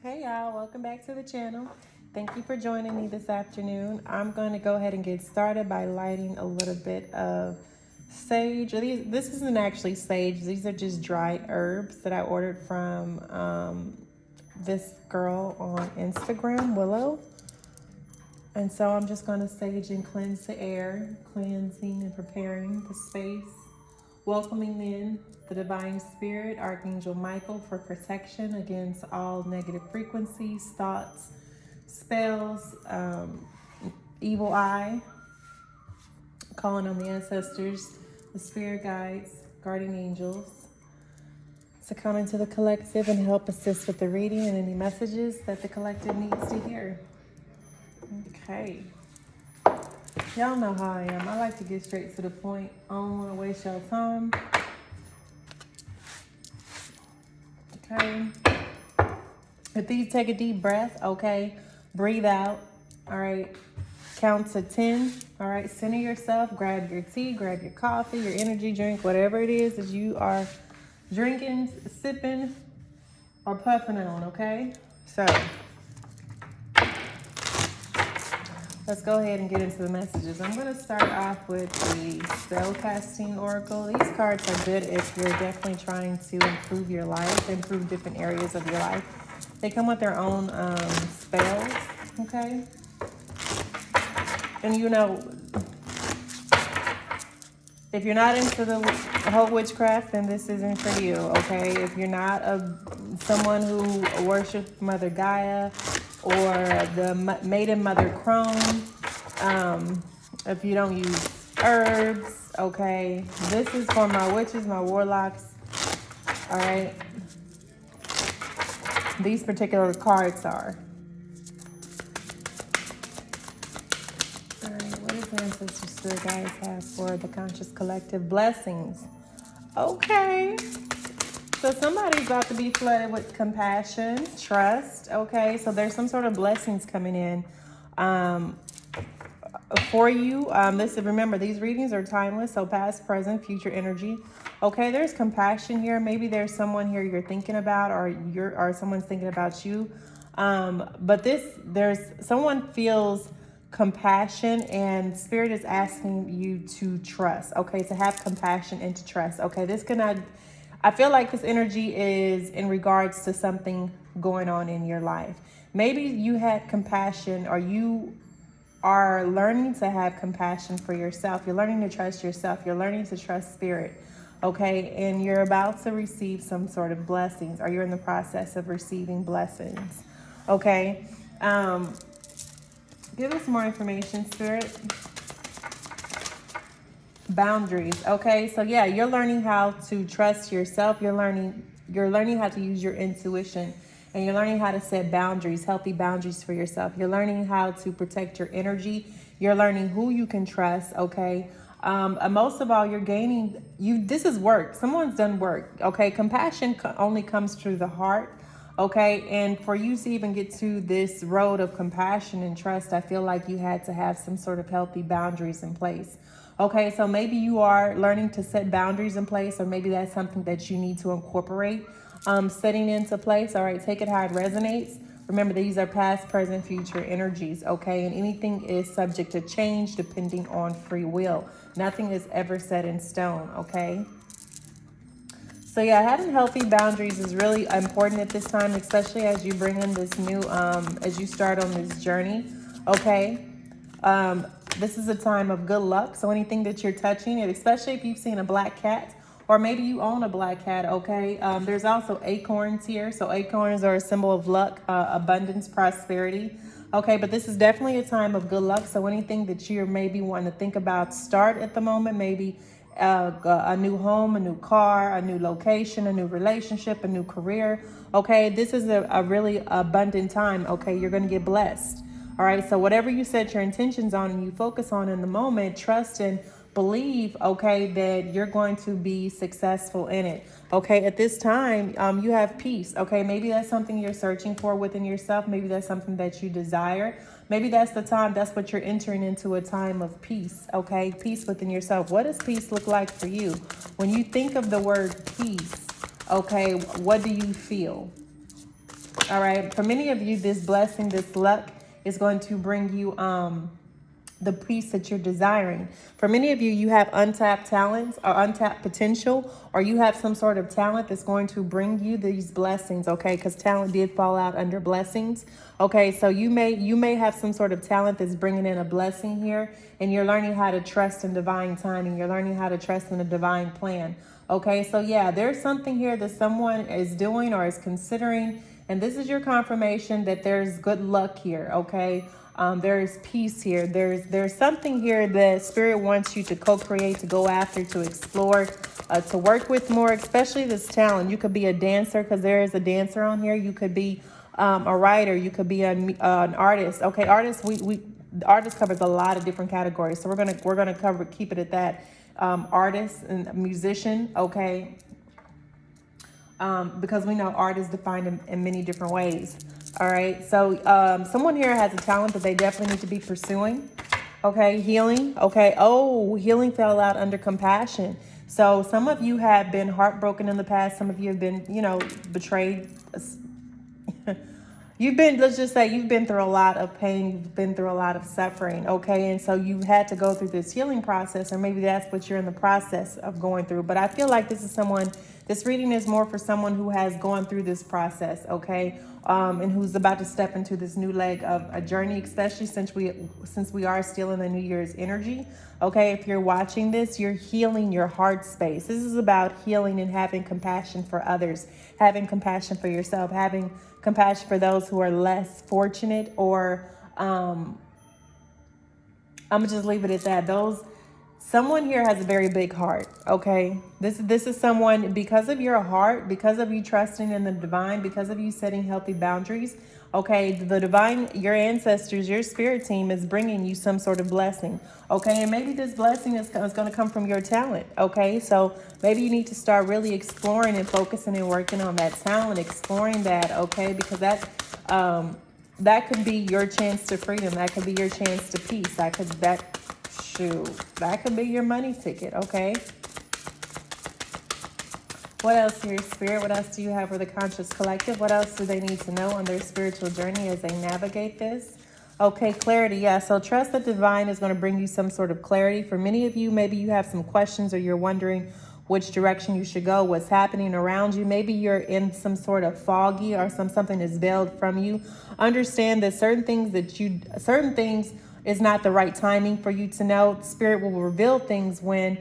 Hey y'all, welcome back to the channel. Thank you for joining me this afternoon. I'm going to go ahead and get started by lighting a little bit of sage. This isn't actually sage, these are just dried herbs that I ordered from this girl on Instagram, Willow. And so I'm just going to sage and cleanse the air, cleansing and preparing the space, welcoming in the divine spirit, Archangel Michael, for protection against all negative frequencies, thoughts, spells, evil eye, calling on the ancestors, the spirit guides, guardian angels to come into the collective and help assist with the reading and any messages that the collective needs to hear. Okay. Y'all know how I am. I like to get straight to the point. I don't want to waste y'all time. Okay. If you take a deep breath, okay, breathe out. All right. Count to 10. All right. Center yourself. Grab your tea, grab your coffee, your energy drink, whatever it is that you are drinking, sipping, or puffing on, okay? So let's go ahead and get into the messages. I'm going to start off with the spellcasting oracle. These cards are good if you're definitely trying to improve your life, improve different areas of your life. They come with their own spells, okay? And you know, if you're not into the whole witchcraft, then this isn't for you, okay? If you're not someone who worships Mother Gaia or the Maiden Mother Crone, if you don't use herbs, okay? This is for my witches, my warlocks, all right? These particular cards are. All right, what does the ancestors spirit guides have for the conscious collective? Blessings. Okay. So somebody's about to be flooded with compassion, trust, okay? So there's some sort of blessings coming in for you. Remember, these readings are timeless, so past, present, future energy. Okay, there's compassion here. Maybe there's someone here you're thinking about, or someone's thinking about you. But there's someone feels compassion, and spirit is asking you to trust. Okay, to have compassion and to trust. Okay, I feel like this energy is in regards to something going on in your life. Maybe you had compassion, or you are learning to have compassion for yourself. You're learning to trust yourself. You're learning to trust spirit. Okay, and you're about to receive some sort of blessings, or you're in the process of receiving blessings. Okay, give us more information, spirit. Boundaries. Okay, so yeah, you're learning how to trust yourself. You're learning how to use your intuition, and you're learning how to set boundaries, healthy boundaries for yourself. You're learning how to protect your energy. You're learning who you can trust. Okay. Most of all, you're gaining. This is work. Someone's done work. Okay. Compassion only comes through the heart. Okay. And for you to even get to this road of compassion and trust, I feel like you had to have some sort of healthy boundaries in place. Okay, so maybe you are learning to set boundaries in place, or maybe that's something that you need to incorporate setting into place. All right, take it how it resonates. Remember, these are past, present, future energies, okay? And anything is subject to change depending on free will. Nothing is ever set in stone, okay? So yeah, having healthy boundaries is really important at this time, especially as you bring in this new, as you start on this journey, okay? This is a time of good luck. So anything that you're touching, and especially if you've seen a black cat, or maybe you own a black cat, okay? There's also acorns here. So acorns are a symbol of luck, abundance, prosperity. Okay, but this is definitely a time of good luck. So anything that you're maybe wanting to think about start at the moment, maybe a new home, a new car, a new location, a new relationship, a new career. Okay, this is a really abundant time. Okay, you're going to get blessed. All right, so whatever you set your intentions on and you focus on in the moment, trust and believe, okay, that you're going to be successful in it. Okay, at this time, you have peace. Okay, maybe that's something you're searching for within yourself. Maybe that's something that you desire. Maybe that's the time, that's what you're entering into, a time of peace. Okay, peace within yourself. What does peace look like for you? When you think of the word peace, okay, what do you feel? All right. For many of you, this blessing, this luck is going to bring you the peace that you're desiring. For many of you, you have untapped talents or untapped potential, or you have some sort of talent that's going to bring you these blessings, okay? Because talent did fall out under blessings, okay? So you may have some sort of talent that's bringing in a blessing here, and you're learning how to trust in divine timing. You're learning how to trust in a divine plan, okay? So yeah, there's something here that someone is doing or is considering, and this is your confirmation that there's good luck here, okay? There is peace here. There's something here that Spirit wants you to co-create, to go after, to explore, to work with more, especially this talent. You could be a dancer, because there is a dancer on here. You could be a writer. You could be an artist. Okay, artist. The artist covers a lot of different categories, so we're gonna keep it at that. Artist and musician. Okay. Because we know art is defined in many different ways. All right. So someone here has a talent that they definitely need to be pursuing. Okay. Healing. Okay. Oh, healing fell out under compassion. So some of you have been heartbroken in the past. Some of you have been, betrayed. Let's just say you've been through a lot of pain. You've been through a lot of suffering. Okay. And so you had to go through this healing process, or maybe that's what you're in the process of going through. But I feel like this reading is more for someone who has gone through this process, okay? And who's about to step into this new leg of a journey, especially since we are still in the New Year's energy, okay? If you're watching this, you're healing your heart space. This is about healing and having compassion for others, having compassion for yourself, having compassion for those who are less fortunate, or I'm gonna just leave it at that. Someone here has a very big heart, okay? This is someone, because of your heart, because of you trusting in the divine, because of you setting healthy boundaries, okay? The divine, your ancestors, your spirit team is bringing you some sort of blessing, okay? And maybe this blessing is going to come from your talent, okay? So maybe you need to start really exploring and focusing and working on that talent, exploring that, okay? Because that could be your chance to freedom. That could be your chance to peace. That could be your money ticket, okay? What else here, Spirit? What else do you have for the conscious collective? What else do they need to know on their spiritual journey as they navigate this? Okay, clarity. Yeah, so trust that divine is going to bring you some sort of clarity. For many of you, maybe you have some questions, or you're wondering which direction you should go, what's happening around you. Maybe you're in some sort of foggy, or something is veiled from you. Understand that certain things is not the right timing for you to know. Spirit will reveal things when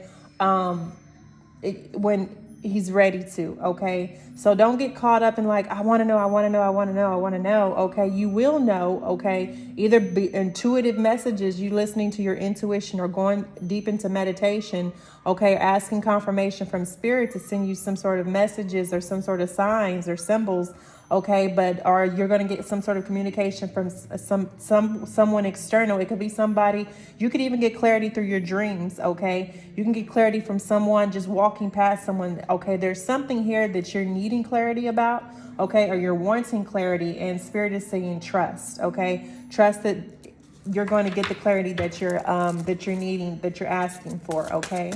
he's ready to, okay? So don't get caught up in like, I want to know, okay? You will know, okay? Either be intuitive messages, you listening to your intuition, or going deep into meditation, okay? Asking confirmation from Spirit to send you some sort of messages, or some sort of signs or symbols, okay? Or you're going to get some sort of communication from someone external. It could be somebody. You could even get clarity through your dreams, okay? You can get clarity from someone just walking past someone, okay? There's something here that you're needing clarity about, okay? Or you're wanting clarity, and Spirit is saying trust, okay? Trust that you're going to get the clarity that you're needing, that you're asking for, okay?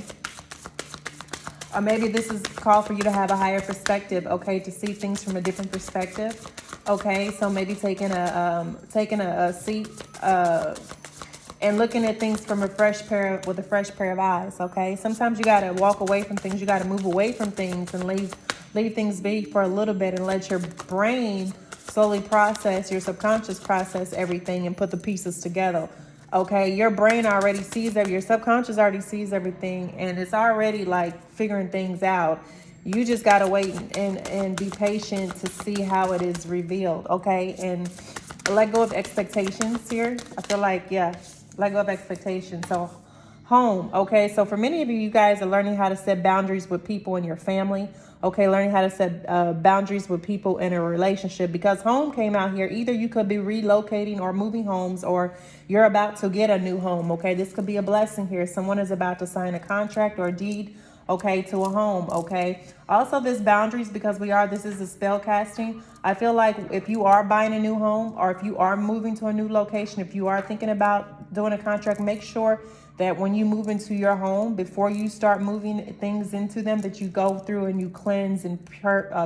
Or maybe this is a call for you to have a higher perspective, okay, to see things from a different perspective, okay? So maybe taking a seat and looking at things from with a fresh pair of eyes, okay? Sometimes you got to walk away from things. You got to move away from things and leave things be for a little bit, and let your brain slowly process, your subconscious process everything and put the pieces together. Okay, your brain already sees your subconscious already sees everything, and it's already like figuring things out. You just gotta wait and be patient to see how it is revealed, okay? And let go of expectations here. I feel like, yeah, let go of expectations. So home, okay? So for many of you, you guys are learning how to set boundaries with people in your family, okay? Learning how to set boundaries with people in a relationship, because home came out here. Either you could be relocating or moving homes, or you're about to get a new home, okay? This could be a blessing here. Someone is about to sign a contract or a deed, okay, to a home, okay? Also, this boundaries, because this is a spell casting. I feel like if you are buying a new home, or if you are moving to a new location, if you are thinking about doing a contract, make sure that when you move into your home, before you start moving things into them, that you go through and you cleanse and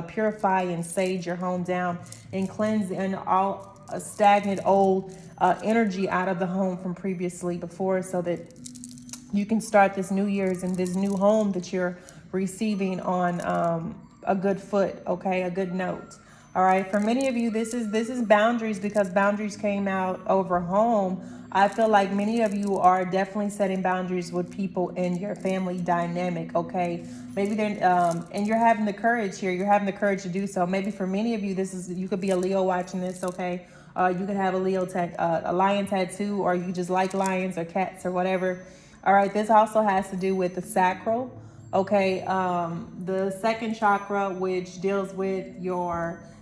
purify and sage your home down, and cleanse and all stagnant old energy out of the home from previously before, so that you can start this new year's and this new home that you're receiving on a good foot, okay, a good note. All right, for many of you, this is boundaries, because boundaries came out over home. I feel like many of you are definitely setting boundaries with people in your family dynamic, okay? Maybe they're and you're having the courage here. You're having the courage to do so. Maybe for many of you, you could be a Leo watching this, okay? You could have a lion tattoo, or you just like lions or cats or whatever. All right, this also has to do with the sacral, okay? The second chakra, which deals with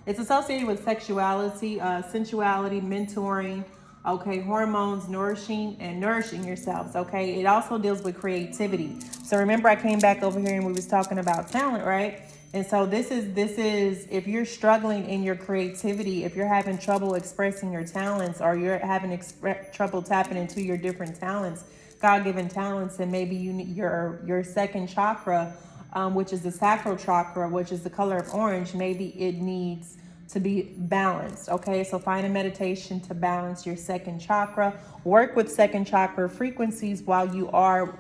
it's associated with sexuality, sensuality, mentoring, okay, hormones, nourishing yourselves, okay? It also deals with creativity. So remember, I came back over here and we was talking about talent, right? And so this is if you're struggling in your creativity, if you're having trouble expressing your talents, or you're having trouble tapping into your different talents, God-given talents, and maybe your second chakra, which is the sacral chakra, which is the color of orange, maybe it needs to be balanced, okay? So find a meditation to balance your second chakra. Work with second chakra frequencies while you are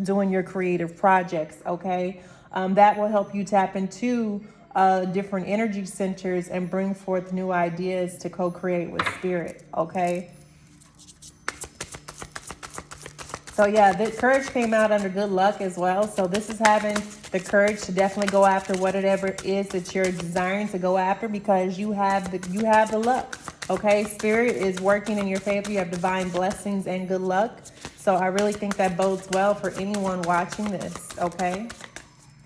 doing your creative projects, okay? That will help you tap into different energy centers and bring forth new ideas to co-create with spirit, okay? So yeah, the courage came out under good luck as well. So this is having the courage to definitely go after whatever it is that you're desiring to go after, because you have the luck. Okay, spirit is working in your favor. You have divine blessings and good luck. So I really think that bodes well for anyone watching this. Okay,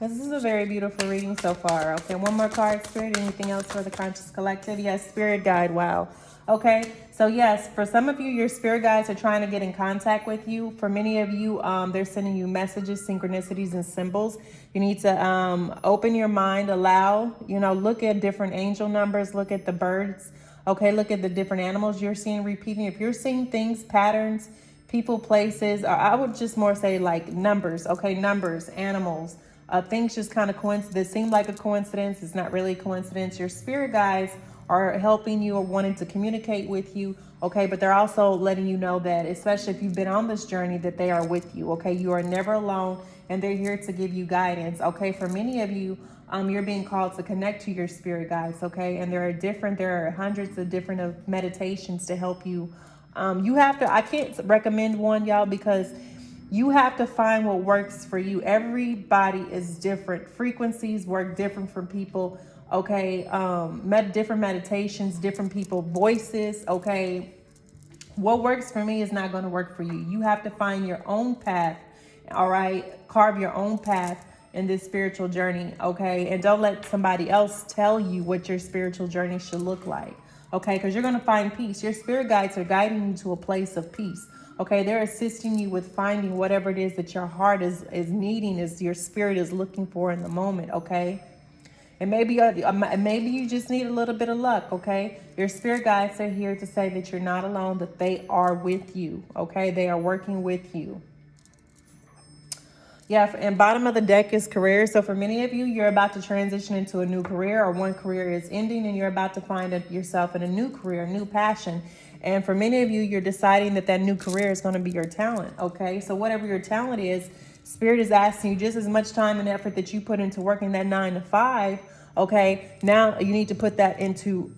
this is a very beautiful reading so far. Okay, one more card, Spirit. Anything else for the conscious collective? Yes, Spirit Guide. Wow. Okay, so yes, for some of you, your spirit guides are trying to get in contact with you. For many of you, they're sending you messages, synchronicities, and symbols. You need to open your mind, look at different angel numbers, look at the birds. Okay, look at the different animals you're seeing repeating. If you're seeing things, patterns, people, places, or I would just more say like numbers. Okay, numbers, animals. Things just kind of coincidence. Seem like a coincidence. It's not really a coincidence. Your spirit guides are helping you or wanting to communicate with you. Okay, but they're also letting you know that, especially if you've been on this journey, that they are with you. Okay, you are never alone, and they're here to give you guidance. Okay, for many of you, you're being called to connect to your spirit guides. Okay, and there are hundreds of different meditations to help you. I can't recommend one, y'all, because you have to find what works for you. Everybody is different. Frequencies work different for people. Okay. Different meditations, different people, voices. Okay. What works for me is not going to work for you. You have to find your own path. All right. Carve your own path in this spiritual journey. Okay. And don't let somebody else tell you what your spiritual journey should look like. Okay. Because you're going to find peace. Your spirit guides are guiding you to a place of peace. Okay, they're assisting you with finding whatever it is that your heart is needing, is your spirit is looking for in the moment. Okay, and maybe you just need a little bit of luck. Okay, your spirit guides are here to say that you're not alone, that they are with you. Okay, they are working with you. Yeah, and bottom of the deck is career. So for many of you, you're about to transition into a new career, or one career is ending and you're about to find yourself in a new career, a new passion. And for many of you, you're deciding that new career is going to be your talent. Okay, so whatever your talent is, Spirit is asking you just as much time and effort that you put into working that 9 to 5. Okay, now you need to put that into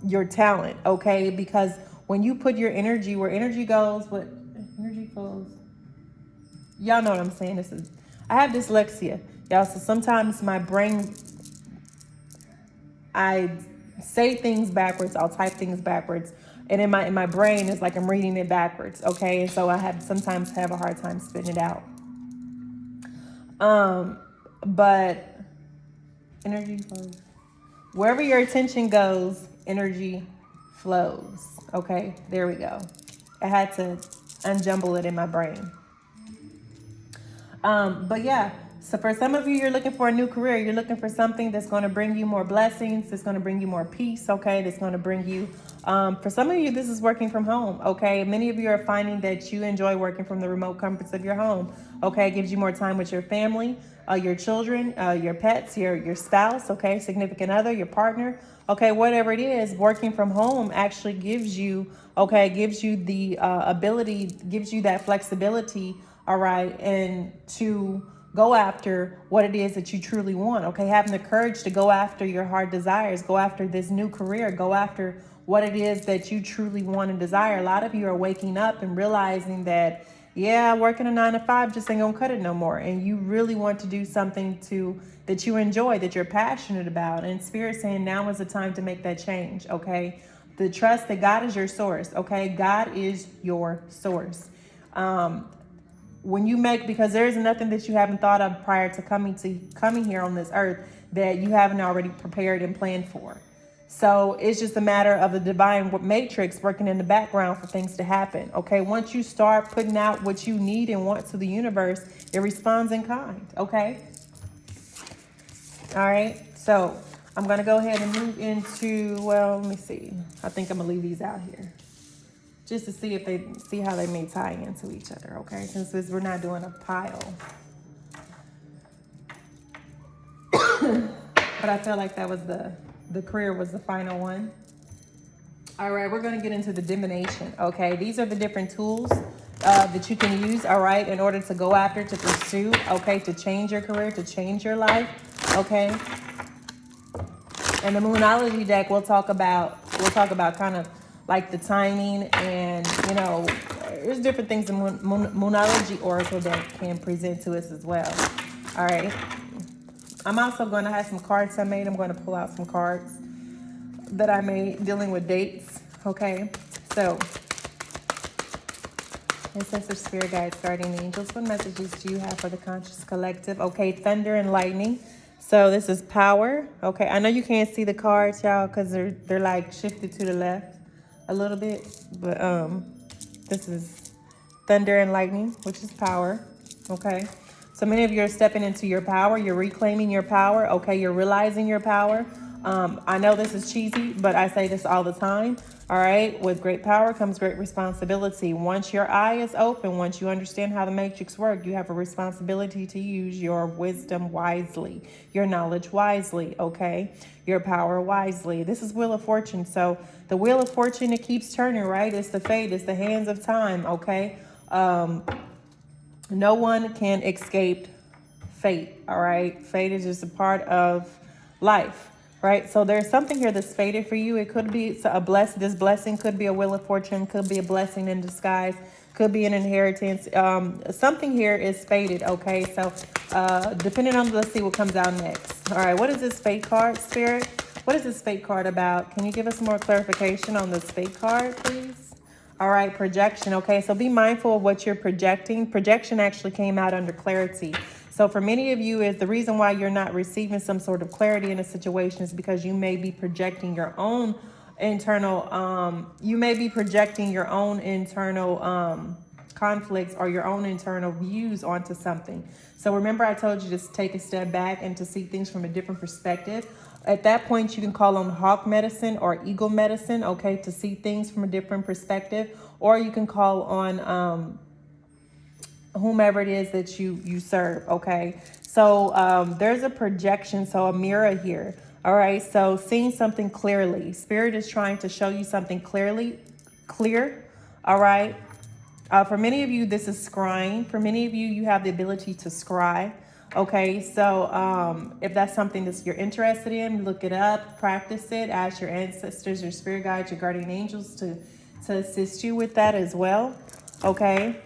your talent. Okay, because when you put your energy where energy goes, what energy flows. Y'all know what I'm saying. I have dyslexia, y'all. So sometimes my brain, I say things backwards. I'll type things backwards, and in my brain it's like I'm reading it backwards. Okay, and so I sometimes have a hard time spitting it out. But energy flows. Wherever your attention goes, energy flows. Okay, there we go. I had to unjumble it in my brain. But yeah, so for some of you, you're looking for a new career. You're looking for something that's going to bring you more blessings. That's going to bring you more peace. Okay. That's going to bring you, for some of you, this is working from home. Okay. Many of you are finding that you enjoy working from the remote comforts of your home. Okay. It gives you more time with your family, your children, your pets, your spouse. Okay. Significant other, your partner. Okay. Whatever it is, working from home actually gives you, okay, gives you the ability, gives you that flexibility. All right. And to go after what it is that you truly want. Okay. Having the courage to go after your heart desires, go after this new career, go after what it is that you truly want and desire. A lot of you are waking up and realizing that, yeah, working a 9 to 5 just ain't gonna cut it no more. And you really want to do something that you enjoy, that you're passionate about. And Spirit saying now is the time to make that change. Okay. The trust that God is your source. Okay. God is your source. When you make, because there is nothing that you haven't thought of prior to coming here on this earth that you haven't already prepared and planned for. So it's just a matter of the divine matrix working in the background for things to happen. Okay. Once you start putting out what you need and want to the universe, it responds in kind. Okay. All right. So I'm going to go ahead and move into, well, let me see. I think I'm going to leave these out here, just to see how they may tie into each other, okay? Since we're not doing a pile. But I feel like that was the career was the final one. All right, we're gonna get into the divination, okay? These are the different tools that you can use, all right, in order to go after, to pursue, okay, to change your career, to change your life, okay? And the Moonology deck, we'll talk about kind of like the timing, and there's different things the Moonology Oracle deck can present to us as well. All right. I'm also going to have some cards I made. I'm going to pull out some cards that I made dealing with dates. Okay. So, Ancestor, Spirit Guides, Guardian Angels, what messages do you have for the conscious collective? Okay. Thunder and lightning. So this is power. Okay. I know you can't see the cards, y'all, because they're like shifted to the left a little bit. But this is thunder and lightning, which is power. Okay. So many of you are stepping into your power. You're reclaiming your power. Okay. You're realizing your power. I know this is cheesy, but I say this all the time. All right. With great power comes great responsibility. Once your eye is open, once you understand how the matrix works, you have a responsibility to use your wisdom wisely, your knowledge wisely. Okay. Your power wisely. This is Wheel of Fortune. So the Wheel of Fortune, it keeps turning, right? It's the fate. It's the hands of time. Okay. No one can escape fate. All right. Fate is just a part of life. Right. So there's something here that's fated for you. It could be this blessing could be a Wheel of Fortune, could be a blessing in disguise, could be an inheritance. Something here is fated. Okay. So depending on, let's see what comes out next. All right. What is this fate card, Spirit? What is this fate card about? Can you give us more clarification on this fate card, please? All right. Projection. Okay. So be mindful of what you're projecting. Projection actually came out under clarity. So for many of you, is the reason why you're not receiving some sort of clarity in a situation is because you may be projecting your own internal, conflicts or your own internal views onto something. So remember, I told you to take a step back and to see things from a different perspective. At that point, you can call on hawk medicine or eagle medicine, okay, to see things from a different perspective, or you can call on, whomever it is that you serve. Okay. So there's a projection. So a mirror here. All right. So seeing something clearly, Spirit is trying to show you something clear. All right. For many of you, this is scrying. For many of you, you have the ability to scry. Okay. So if that's something that you're interested in, look it up, practice it, ask your ancestors, your spirit guides, your guardian angels to assist you with that as well. Okay.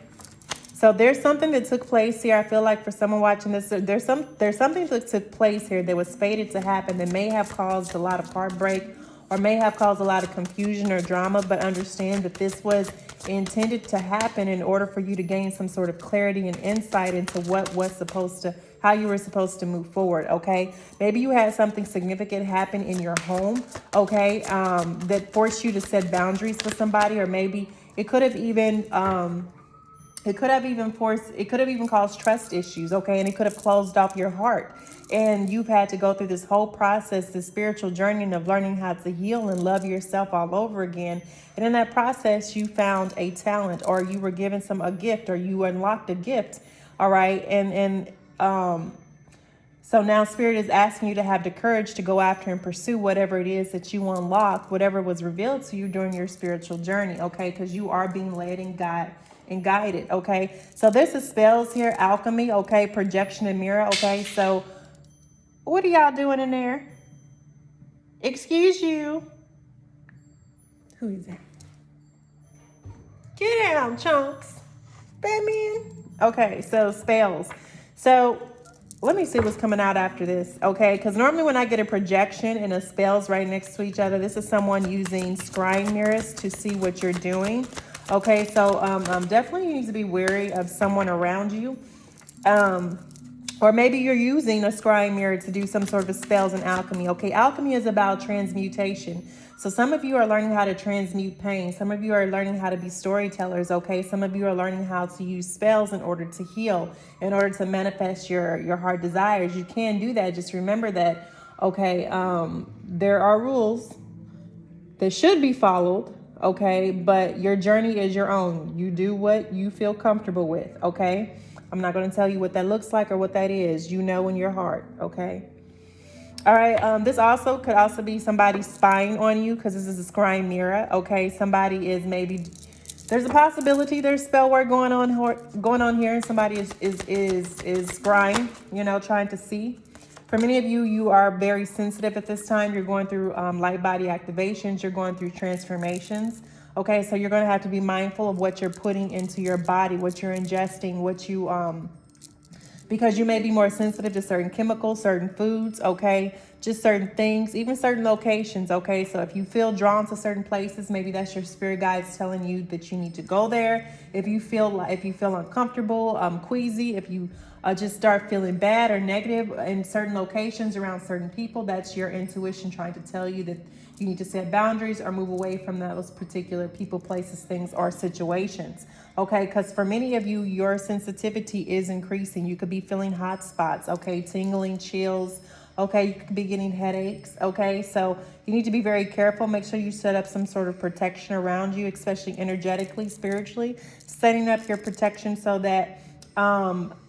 So there's something that took place here. I feel like for someone watching this, there's something that took place here that was fated to happen that may have caused a lot of heartbreak or may have caused a lot of confusion or drama, but understand that this was intended to happen in order for you to gain some sort of clarity and insight into how you were supposed to move forward. Okay. Maybe you had something significant happen in your home. Okay. That forced you to set boundaries with somebody, or maybe it could have even, It could have even caused trust issues, okay? And it could have closed off your heart. And you've had to go through this whole process, this spiritual journey of learning how to heal and love yourself all over again. And in that process, you found a talent, or you were given a gift, or you unlocked a gift, all right? So now Spirit is asking you to have the courage to go after and pursue whatever it is that you unlocked, whatever was revealed to you during your spiritual journey, okay? Because you are being led and guided, okay? So there's the spells here, alchemy, okay? Projection and mirror, okay? So what are y'all doing in there? Excuse you. Who is that? Get down, chunks. Batman. Okay, so spells. So let me see what's coming out after this, okay? Because normally when I get a projection and a spells right next to each other, this is someone using scrying mirrors to see what you're doing. Okay, so definitely you need to be wary of someone around you. Or maybe you're using a scrying mirror to do some sort of spells and alchemy. Okay, alchemy is about transmutation. So some of you are learning how to transmute pain. Some of you are learning how to be storytellers, okay? Some of you are learning how to use spells in order to heal, in order to manifest your heart desires. You can do that. Just remember that, okay, there are rules that should be followed, okay? But your journey is your own. You do what you feel comfortable with, okay? I'm not going to tell you what that looks like or what that is. You know in your heart, okay? All right, this also could also be somebody spying on you, because this is a scrying mirror, okay? Somebody is there's a possibility there's spell work going on here, and somebody is scrying, trying to see. For many of you, you are very sensitive at this time. You're going through light body activations. You're going through transformations. Okay, so you're going to have to be mindful of what you're putting into your body, what you're ingesting, because you may be more sensitive to certain chemicals, certain foods, okay? Just certain things, even certain locations, okay? So if you feel drawn to certain places, maybe that's your spirit guides telling you that you need to go there. If you feel uncomfortable, queasy, if you just start feeling bad or negative in certain locations around certain people, that's your intuition trying to tell you that you need to set boundaries or move away from those particular people, places, things, or situations. Okay, because for many of you, your sensitivity is increasing. You could be feeling hot spots, okay, tingling, chills. Okay, you could be getting headaches. Okay, so you need to be very careful. Make sure you set up some sort of protection around you, especially energetically, spiritually, setting up your protection so that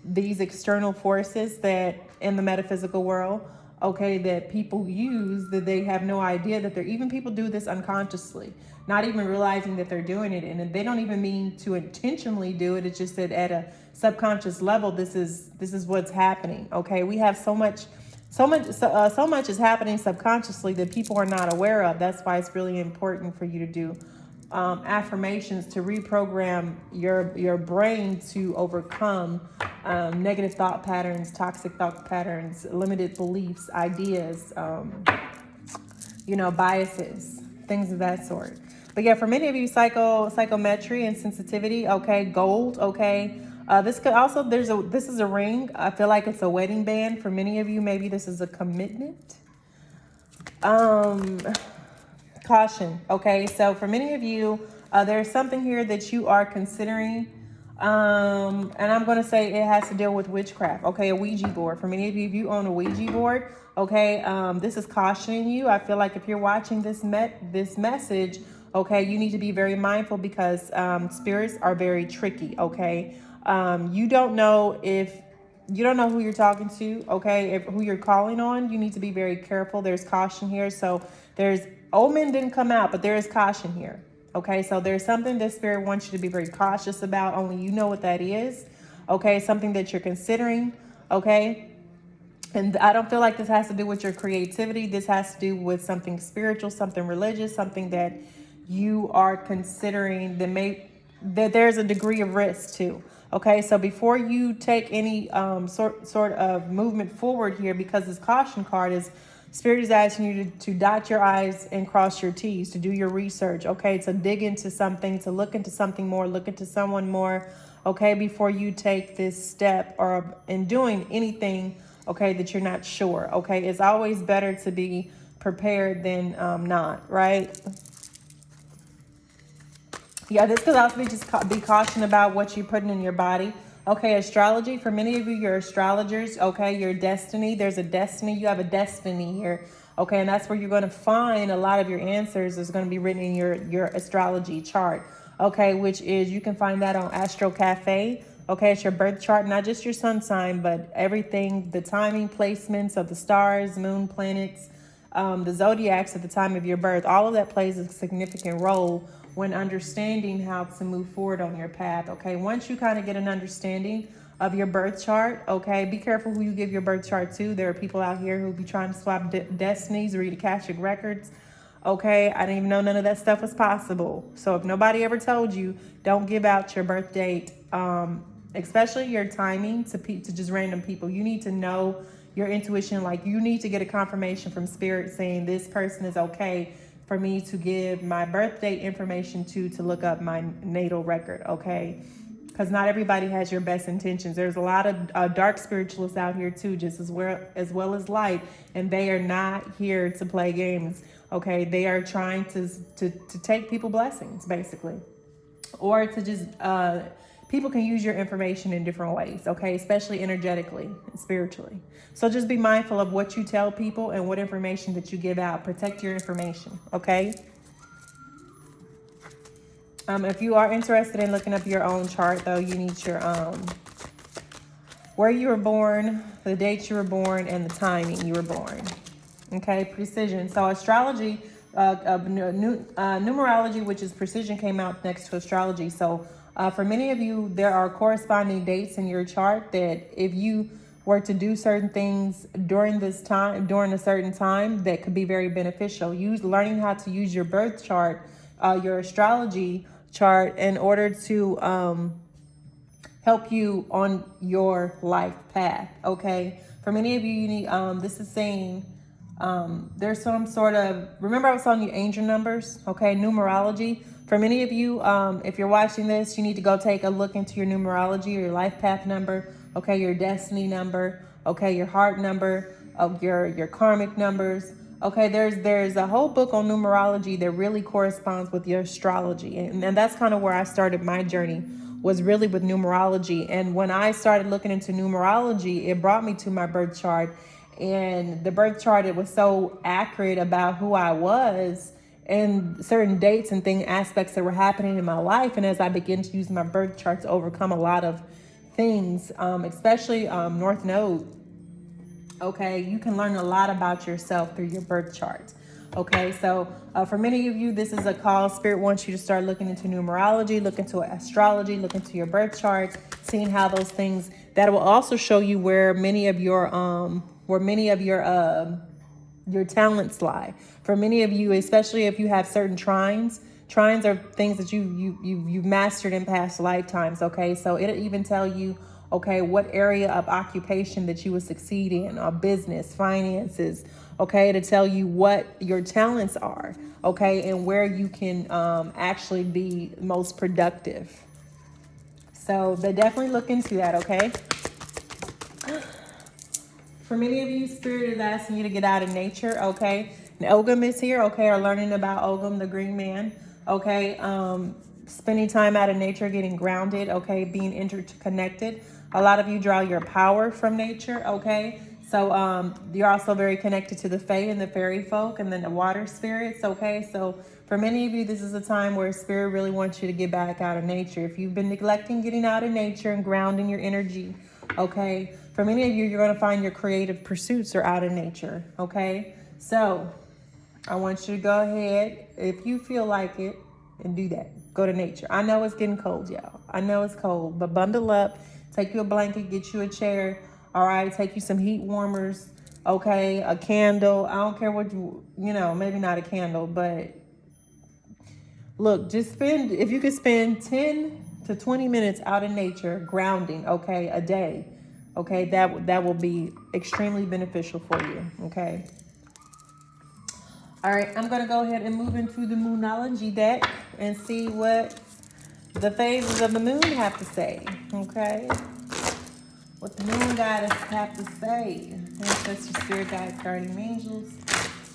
these external forces that in the metaphysical world, okay, that people use, that they have no idea that even people do this unconsciously, not even realizing that they're doing it, and they don't even mean to intentionally do it. It's just that at a subconscious level, this is what's happening. Okay, we have so much is happening subconsciously that people are not aware of. That's why it's really important for you to do affirmations to reprogram your brain to overcome negative thought patterns, toxic thought patterns, limited beliefs, ideas, biases, things of that sort. But yeah, for many of you, psychometry and sensitivity, okay, gold, okay. This could also, this is a ring. I feel like it's a wedding band. For many of you, maybe this is a commitment. Caution, okay? So for many of you, there's something here that you are considering. And I'm going to say it has to deal with witchcraft, okay? A Ouija board. For many of you, if you own a Ouija board, okay, this is cautioning you. I feel like if you're watching this message, okay, you need to be very mindful because spirits are very tricky, okay? You don't know who you're talking to, okay? Who you're calling on, you need to be very careful. There's caution here. So omen didn't come out, but there is caution here. Okay, so there's something that spirit wants you to be very cautious about. Only you know what that is. Okay, something that you're considering. Okay, and I don't feel like this has to do with your creativity. This has to do with something spiritual, something religious, something that you are considering that there's a degree of risk to. Okay, so before you take any sort of movement forward here, because this caution card is Spirit is asking you to dot your I's and cross your T's, to do your research, okay, to dig into something, to look into something more, look into someone more, okay, before you take this step or in doing anything, okay, that you're not sure, okay. It's always better to be prepared than not, right? Yeah, this could also be caution about what you're putting in your body. Okay, astrology. For many of you, you're astrologers. Okay, your destiny. There's a destiny. You have a destiny here. Okay, and that's where you're going to find a lot of your answers is going to be written in your astrology chart. Okay, which is you can find that on Astro Cafe. Okay, it's your birth chart, not just your sun sign, but everything, the timing, placements of the stars, moon, planets, the zodiacs at the time of your birth. All of that plays a significant role when understanding how to move forward on your path. Okay, once you kind of get an understanding of your birth chart, okay, be careful who you give your birth chart to. There are people out here who be trying to swap destinies, read Akashic records. Okay, I didn't even know none of that stuff was possible. So if nobody ever told you, don't give out your birth date, especially your timing to just random people. You need to know your intuition. Like, you need to get a confirmation from spirit saying this person is okay for me to give my birth date information to look up my natal record. Okay, because not everybody has your best intentions. There's a lot of dark spiritualists out here too, just as well as light, and they are not here to play games. Okay, they are trying to take people blessings, basically, or to just people can use your information in different ways. Okay, especially energetically and spiritually. So just be mindful of what you tell people and what information that you give out. Protect your information. Okay. If you are interested in looking up your own chart, though, you need your where you were born, the date you were born, and the timing you were born. Okay, precision. So astrology, numerology, which is precision, came out next to astrology. So for many of you, there are corresponding dates in your chart that if you were to do certain things during this time, during a certain time, that could be very beneficial. Learning how to use your birth chart, your astrology chart, in order to help you on your life path. Okay, for many of you, you need this is saying there's some sort of, remember I was telling you angel numbers. Okay, numerology. For many of you, if you're watching this, you need to go take a look into your numerology or your life path number. Okay, your destiny number. Okay, your heart number, of your karmic numbers. Okay, there's a whole book on numerology that really corresponds with your astrology, and that's kind of where I started my journey, was really with numerology. And when I started looking into numerology, it brought me to my birth chart. And the birth chart, it was so accurate about who I was and certain dates and aspects that were happening in my life. And as I began to use my birth chart to overcome a lot of things, especially North Node, okay, you can learn a lot about yourself through your birth chart. Okay, so for many of you, this is a call. Spirit wants you to start looking into numerology, look into astrology, look into your birth chart, seeing how those things, that will also show you where many of your your talents lie. For many of you, especially if you have certain trines are things that you've mastered in past lifetimes. Okay, so it'll even tell you, okay, what area of occupation that you would succeed in, or business, finances. Okay, to tell you what your talents are. Okay, and where you can actually be most productive. So they definitely look into that. Okay. For many of you, Spirit is asking you to get out of nature, okay? And Ogum is here, okay, or learning about Ogum, the green man, okay? Spending time out of nature, getting grounded, okay, being interconnected. A lot of you draw your power from nature, okay? So you're also very connected to the fae and the fairy folk and then the water spirits, okay? So for many of you, this is a time where Spirit really wants you to get back out of nature. If you've been neglecting getting out of nature and grounding your energy, okay? For many of you, you're going to find your creative pursuits are out in nature, okay? So I want you to go ahead, if you feel like it, and do that. Go to nature. I know it's getting cold, y'all. I know it's cold, but bundle up. Take you a blanket, get you a chair, all right? Take you some heat warmers, okay? A candle. I don't care what maybe not a candle, but look, just if you could spend 10 to 20 minutes out in nature, grounding, okay, a day, okay, that will be extremely beneficial for you, okay? All right, I'm going to go ahead and move into the Moonology Deck and see what the phases of the moon have to say, okay? What the moon goddess have to say. Ancestors, spirit guides, guardian angels.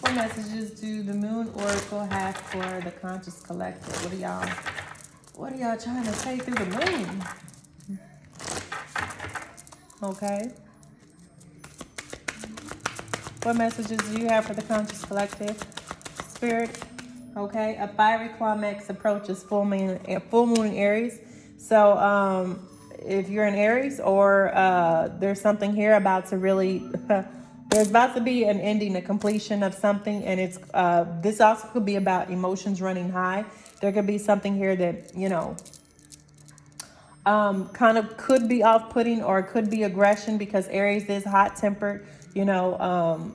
What messages do the moon oracle have for the conscious collective? What do y'all What are y'all trying to say through the moon? Okay. What messages do you have for the conscious collective? Spirit. Okay. A fiery climax approaches full moon in Aries. So if you're in Aries, or there's something here about to really there's about to be an ending, a completion of something, and it's this also could be about emotions running high. There could be something here that, you know, kind of could be off-putting, or it could be aggression, because Aries is hot-tempered. You know,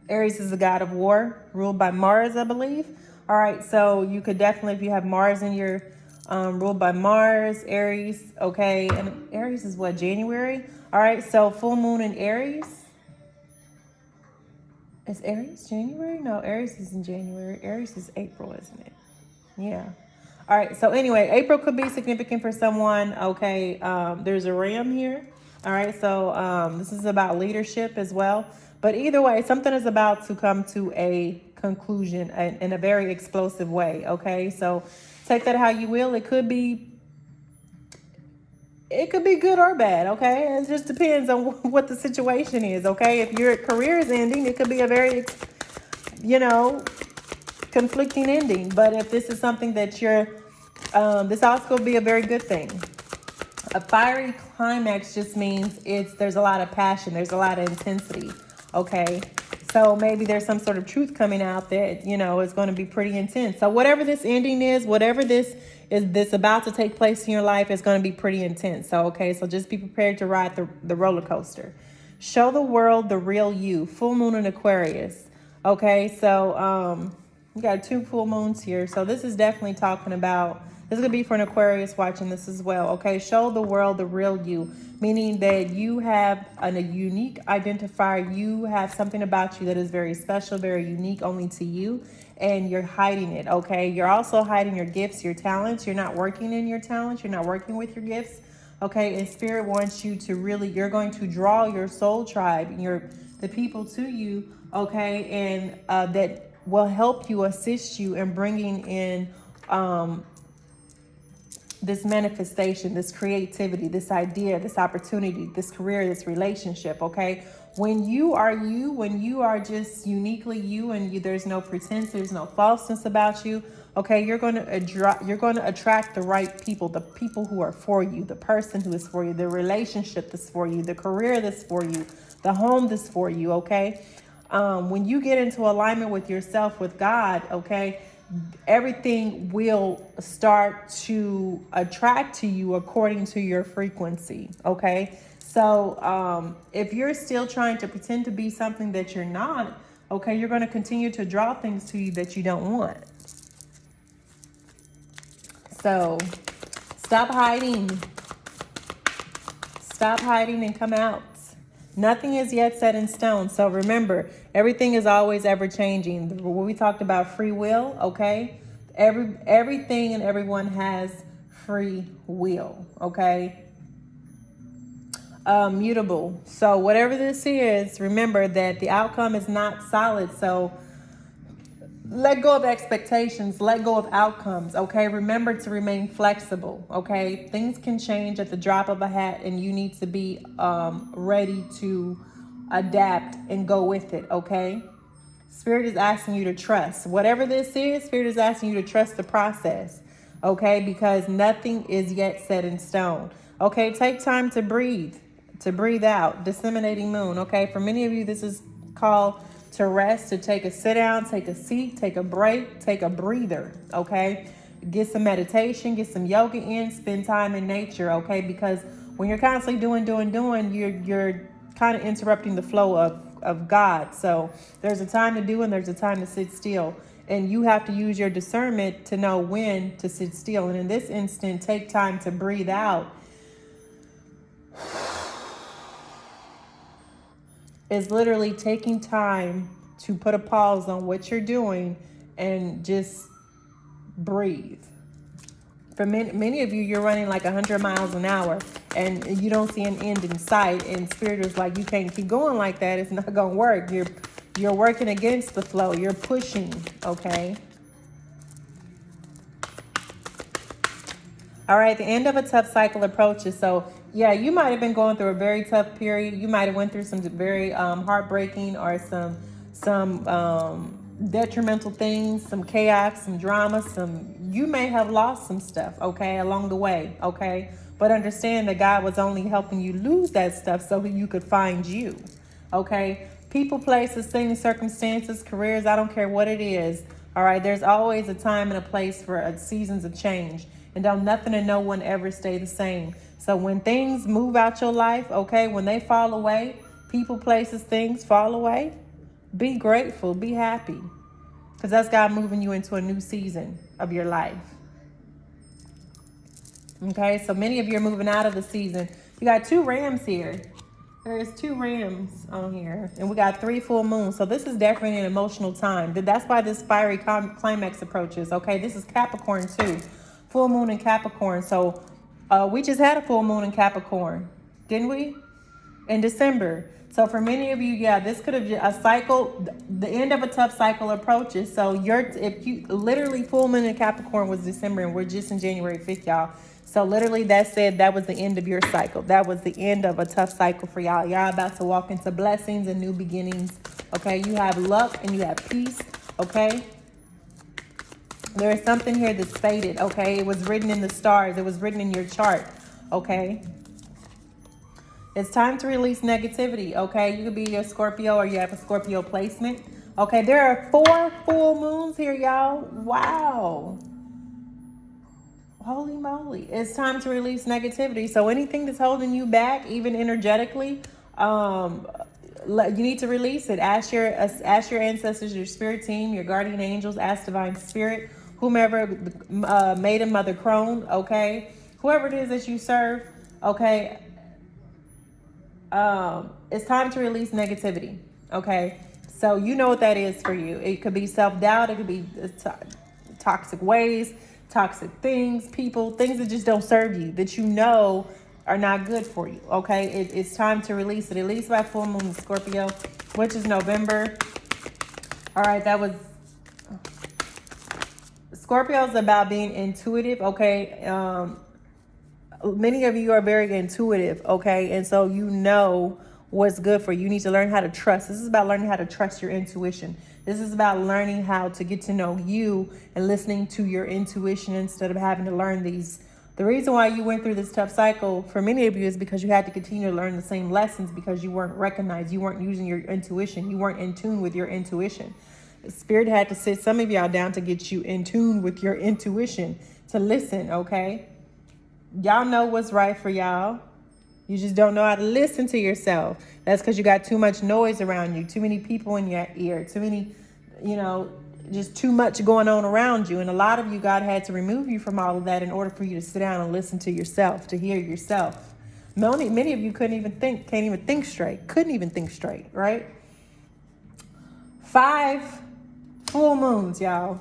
Aries is the god of war, ruled by Mars, I believe. All right, so you could definitely, if you have Mars in your ruled by Mars, Aries, okay, and Aries is what, January? All right, so full moon in Aries. Is Aries January? No, Aries is in January. Aries is April, isn't it? Yeah. All right. So anyway, April could be significant for someone. Okay. There's a ram here. All right. So this is about leadership as well. But either way, something is about to come to a conclusion in a very explosive way. Okay. So take that how you will. It could be good or bad. Okay. It just depends on what the situation is. Okay. If your career is ending, it could be a very, you know, conflicting ending. But if this is something that you're this also could be a very good thing. A fiery climax just means there's a lot of passion, there's a lot of intensity. Okay, so maybe there's some sort of truth coming out that, you know, is going to be pretty intense. So whatever this ending is, whatever this is, this about to take place in your life, is going to be pretty intense. So okay, so just be prepared to ride the roller coaster. Show the world the real you. Full moon in Aquarius. Okay, so we got 2 full moons here. So this is definitely talking about, this is going to be for an Aquarius watching this as well. Okay, show the world the real you, meaning that you have a unique identifier. You have something about you that is very special, very unique, only to you, and you're hiding it. Okay, you're also hiding your gifts, your talents. You're not working in your talents. You're not working with your gifts. Okay, and Spirit wants you to really, you're going to draw your soul tribe and the people to you. Okay, and that will help you, assist you in bringing in this manifestation, this creativity, this idea, this opportunity, this career, this relationship. Okay, when you are you, when you are just uniquely you, and there's no pretense, there's no falseness about you. Okay, you're going to attract the right people, the people who are for you, the person who is for you, the relationship that's for you, the career that's for you, the home that's for you. Okay, when you get into alignment with yourself, with God, okay, everything will start to attract to you according to your frequency. Okay, so if you're still trying to pretend to be something that you're not, okay, you're going to continue to draw things to you that you don't want. So stop hiding and come out. Nothing is yet set in stone. So remember, everything is always ever changing. When we talked about free will, okay? Everything and everyone has free will, okay? Mutable. So whatever this is, remember that the outcome is not solid. So let go of expectations, let go of outcomes, okay? Remember to remain flexible, okay? Things can change at the drop of a hat, and you need to be ready to adapt and go with it, okay? Spirit is asking you to trust. Whatever this is, Spirit is asking you to trust the process, okay? Because nothing is yet set in stone. Okay, take time to breathe out. Disseminating moon, okay? For many of you, this is called to rest, to take a sit down, take a seat, take a break, take a breather, okay? Get some meditation, get some yoga in, spend time in nature, okay? Because when you're constantly doing, you're kind of interrupting the flow of God. So there's a time to do and there's a time to sit still. And you have to use your discernment to know when to sit still. And in this instant, take time to breathe out. Is literally taking time to put a pause on what you're doing and just breathe. For many of you, you're running like 100 miles an hour and you don't see an end in sight. And Spirit is like, you can't keep going like that. It's not going to work. You're working against the flow. You're pushing, okay? All right, the end of a tough cycle approaches. So yeah, you might have been going through a very tough period. You might have went through some very heartbreaking or some detrimental things, some chaos, some drama, you may have lost some stuff, okay, along the way, okay? But understand that God was only helping you lose that stuff so that you could find you, okay? People, places, things, circumstances, careers, I don't care what it is, all right? There's always a time and a place for seasons of change. And don't nothing and no one ever stay the same. So when things move out your life, okay, when they fall away, people, places, things fall away, be grateful, be happy. Because that's God moving you into a new season of your life. Okay, so many of you are moving out of the season. You got 2 rams here. There's 2 rams on here. And we got 3 full moons. So this is definitely an emotional time. That's why this fiery climax approaches. Okay, this is Capricorn too. Full moon in Capricorn. So we just had a full moon in Capricorn, didn't we? In December. So for many of you, yeah, this could have been a cycle. The end of a tough cycle approaches. So if you literally full moon in Capricorn was December, and we're just in January 5th, y'all. So literally that said that was the end of your cycle. That was the end of a tough cycle for y'all. Y'all about to walk into blessings and new beginnings. Okay, you have luck and you have peace. Okay. There is something here that's faded. Okay, it was written in the stars. It was written in your chart. Okay. It's time to release negativity, okay? You could be a Scorpio or you have a Scorpio placement. Okay, there are 4 full moons here, y'all. Wow. Holy moly. It's time to release negativity. So anything that's holding you back, even energetically, you need to release it. Ask your ancestors, your spirit team, your guardian angels, ask divine spirit, whomever, Maiden Mother Crone, okay? Whoever it is that you serve, okay? It's time to release negativity. Okay. So you know what that is for you. It could be self-doubt. It could be toxic ways, toxic things, people, things that just don't serve you, that you know are not good for you. Okay. It's time to release it. At least by full moon in Scorpio, which is November. All right. That was Scorpio's about being intuitive. Okay. Many of you are very intuitive, okay? And so you know what's good for you. You need to learn how to trust. This is about learning how to trust your intuition. This is about learning how to get to know you and listening to your intuition instead of having to learn these. The reason why you went through this tough cycle for many of you is because you had to continue to learn the same lessons because you weren't recognized. You weren't using your intuition. You weren't in tune with your intuition. Spirit had to sit some of y'all down to get you in tune with your intuition, to listen, okay? Y'all know what's right for y'all. You just don't know how to listen to yourself. That's because you got too much noise around you, too many people in your ear, too many, just too much going on around you. And a lot of you, God had to remove you from all of that in order for you to sit down and listen to yourself, to hear yourself. Many of you can't even think straight, right? 5 full moons, y'all.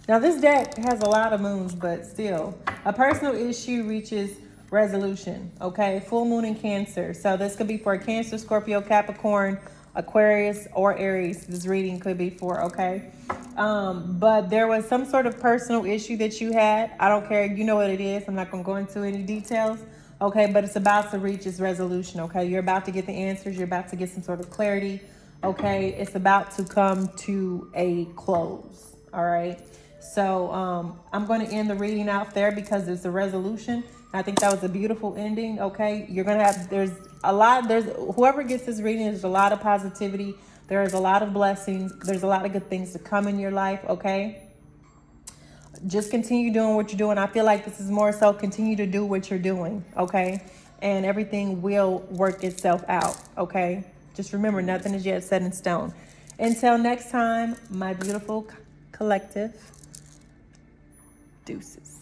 Now, this deck has a lot of moons, but still, a personal issue reaches resolution, okay? Full moon in Cancer. So this could be for a Cancer, Scorpio, Capricorn, Aquarius, or Aries. This reading could be for, okay? But there was some sort of personal issue that you had. I don't care. You know what it is. I'm not going to go into any details, okay? But it's about to reach its resolution, okay? You're about to get the answers. You're about to get some sort of clarity, okay? It's about to come to a close, all right? So I'm going to end the reading out there because there's a resolution. I think that was a beautiful ending. Okay, you're going to have, whoever gets this reading, there's a lot of positivity. There is a lot of blessings. There's a lot of good things to come in your life. Okay, just continue doing what you're doing. I feel like this is more so continue to do what you're doing. Okay, and everything will work itself out. Okay, just remember, nothing is yet set in stone. Until next time, my beautiful collective. Deuces.